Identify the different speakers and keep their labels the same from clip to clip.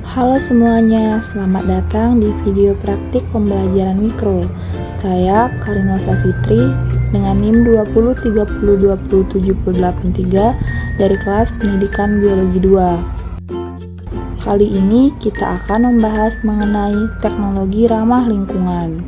Speaker 1: Halo semuanya, selamat datang di video praktik pembelajaran mikro. Saya Karino Safitri dengan NIM 2030207083 dari kelas Pendidikan Biologi 2. Kali ini kita akan membahas mengenai teknologi ramah lingkungan.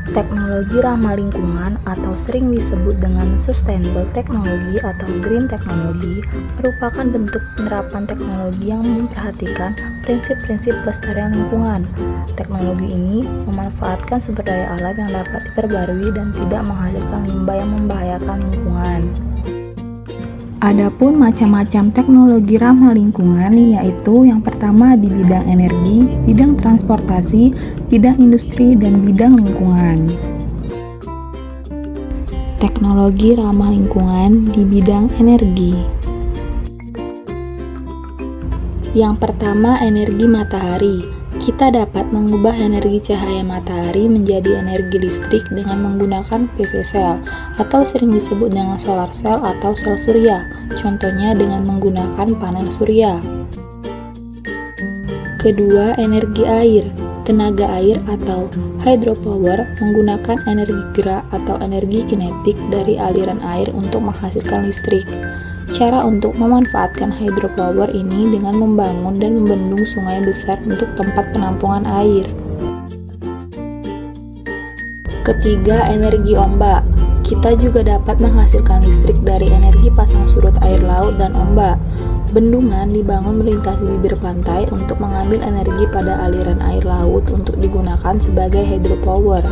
Speaker 1: Teknologi ramah lingkungan atau sering disebut dengan sustainable technology atau green technology merupakan bentuk penerapan teknologi yang memperhatikan prinsip-prinsip pelestarian lingkungan. Teknologi ini memanfaatkan sumber daya alam yang dapat diperbarui dan tidak menghasilkan limbah yang membahayakan lingkungan. Adapun macam-macam teknologi ramah lingkungan yaitu yang pertama di bidang energi, bidang transportasi, bidang industri, dan bidang lingkungan. Teknologi ramah lingkungan di bidang energi. Yang pertama, energi matahari. Kita dapat mengubah energi cahaya matahari menjadi energi listrik dengan menggunakan PV cell atau sering disebut dengan solar cell atau sel surya. Contohnya dengan menggunakan panel surya. Kedua, energi air. Tenaga air atau hydropower menggunakan energi gerak atau energi kinetik dari aliran air untuk menghasilkan listrik. Cara untuk memanfaatkan hydropower ini dengan membangun dan membendung sungai besar untuk tempat penampungan air. Ketiga, energi ombak. Kita juga dapat menghasilkan listrik dari energi pasang surut air laut dan ombak. Bendungan dibangun melintasi bibir pantai untuk mengambil energi pada aliran air laut untuk digunakan sebagai hydropower.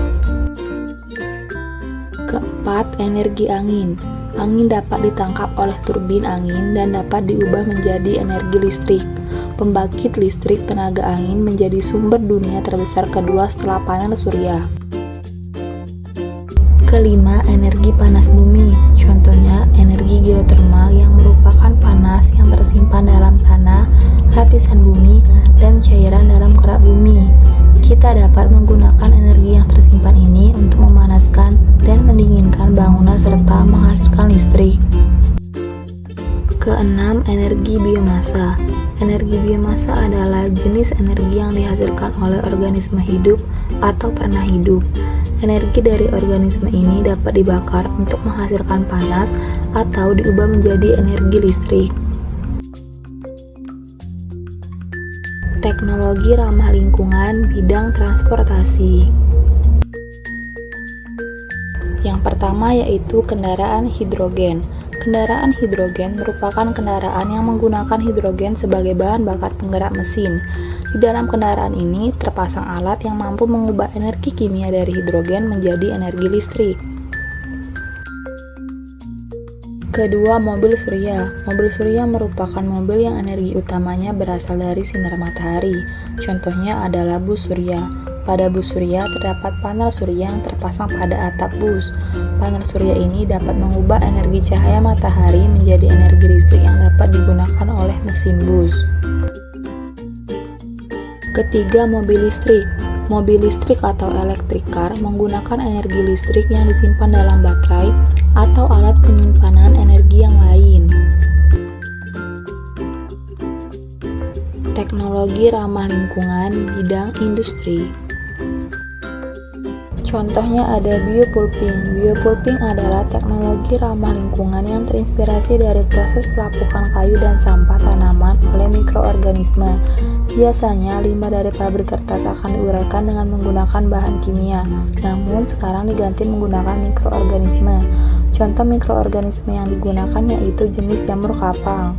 Speaker 1: Keempat, energi angin. Angin dapat ditangkap oleh turbin angin dan dapat diubah menjadi energi listrik. Pembangkit listrik tenaga angin menjadi sumber dunia terbesar kedua setelah panel surya. Kelima, energi panas bumi. Contohnya, energi geotermal yang merupakan panas yang tersimpan dalam tanah, lapisan bumi, dan cairan dalam kerak bumi. Kita dapat menggunakan energi yang tersimpan ini untuk memanaskan dan mendinginkan bangunan serta menghasilkan listrik. Keenam, energi biomasa. Energi biomasa adalah jenis energi yang dihasilkan oleh organisme hidup atau pernah hidup. Energi dari organisme ini dapat dibakar untuk menghasilkan panas atau diubah menjadi energi listrik. Teknologi ramah lingkungan bidang transportasi. Yang pertama yaitu kendaraan hidrogen. Kendaraan hidrogen merupakan kendaraan yang menggunakan hidrogen sebagai bahan bakar penggerak mesin. Di dalam kendaraan ini terpasang alat yang mampu mengubah energi kimia dari hidrogen menjadi energi listrik. Kedua, mobil surya. Mobil surya merupakan mobil yang energi utamanya berasal dari sinar matahari. Contohnya adalah bus surya. Pada bus surya terdapat panel surya yang terpasang pada atap bus. Panel surya ini dapat mengubah energi cahaya matahari menjadi energi listrik yang dapat digunakan oleh mesin bus. Ketiga, mobil listrik. Mobil listrik atau electric car menggunakan energi listrik yang disimpan dalam baterai atau alat penyimpanan energi yang lain. Teknologi ramah lingkungan bidang industri. Contohnya ada biopulping. Biopulping adalah teknologi ramah lingkungan yang terinspirasi dari proses pelapukan kayu dan sampah tanaman oleh mikroorganisme. Biasanya limbah dari pabrik kertas akan diuraikan dengan menggunakan bahan kimia, namun sekarang diganti menggunakan mikroorganisme. Contoh mikroorganisme yang digunakan yaitu jenis jamur kapang.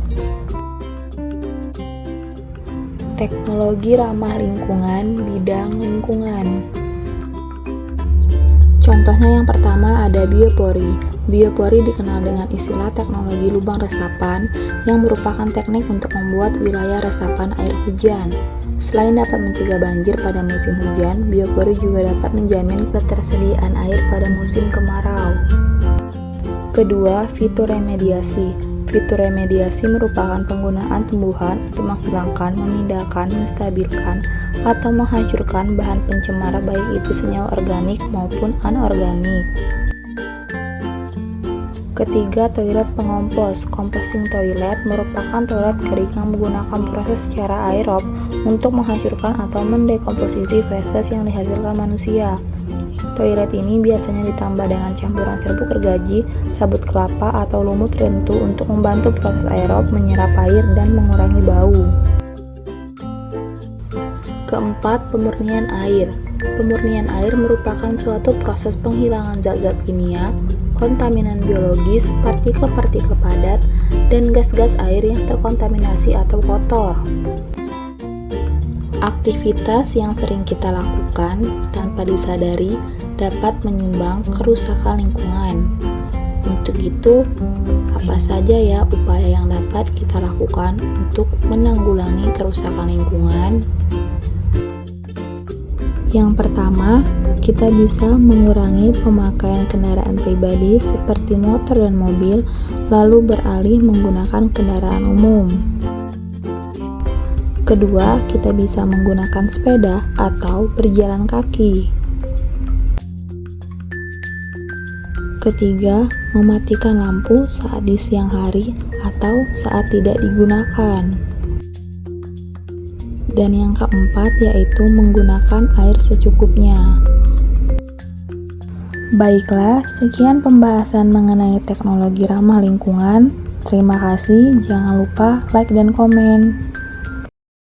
Speaker 1: Teknologi ramah lingkungan bidang lingkungan. Contohnya yang pertama ada biopori. Biopori dikenal dengan istilah teknologi lubang resapan yang merupakan teknik untuk membuat wilayah resapan air hujan. Selain dapat mencegah banjir pada musim hujan, biopori juga dapat menjamin ketersediaan air pada musim kemarau. Kedua, fitoremediasi. Fitoremediasi merupakan penggunaan tumbuhan untuk menghilangkan, memindahkan, menstabilkan, atau menghancurkan bahan pencemar baik itu senyawa organik maupun anorganik. Ketiga, toilet pengompos. Composting toilet merupakan toilet kering yang menggunakan proses secara aerob untuk menghancurkan atau mendekomposisi feses yang dihasilkan manusia. Toilet ini biasanya ditambah dengan campuran serbuk gergaji, sabut kelapa, atau lumut tertentu untuk membantu proses aerob menyerap air dan mengurangi bau. Keempat, pemurnian air. Pemurnian air merupakan suatu proses penghilangan zat-zat kimia, kontaminan biologis, partikel-partikel padat, dan gas-gas air yang terkontaminasi atau kotor. Aktivitas yang sering kita lakukan tanpa disadari dapat menyumbang kerusakan lingkungan. Untuk itu, apa saja ya upaya yang dapat kita lakukan untuk menanggulangi kerusakan lingkungan? Yang pertama, kita bisa mengurangi pemakaian kendaraan pribadi seperti motor dan mobil, lalu beralih menggunakan kendaraan umum. Kedua, kita bisa menggunakan sepeda atau berjalan kaki. Ketiga, mematikan lampu saat di siang hari atau saat tidak digunakan. Dan yang keempat yaitu menggunakan air secukupnya. Baiklah, sekian pembahasan mengenai teknologi ramah lingkungan. Terima kasih, jangan lupa like dan komen.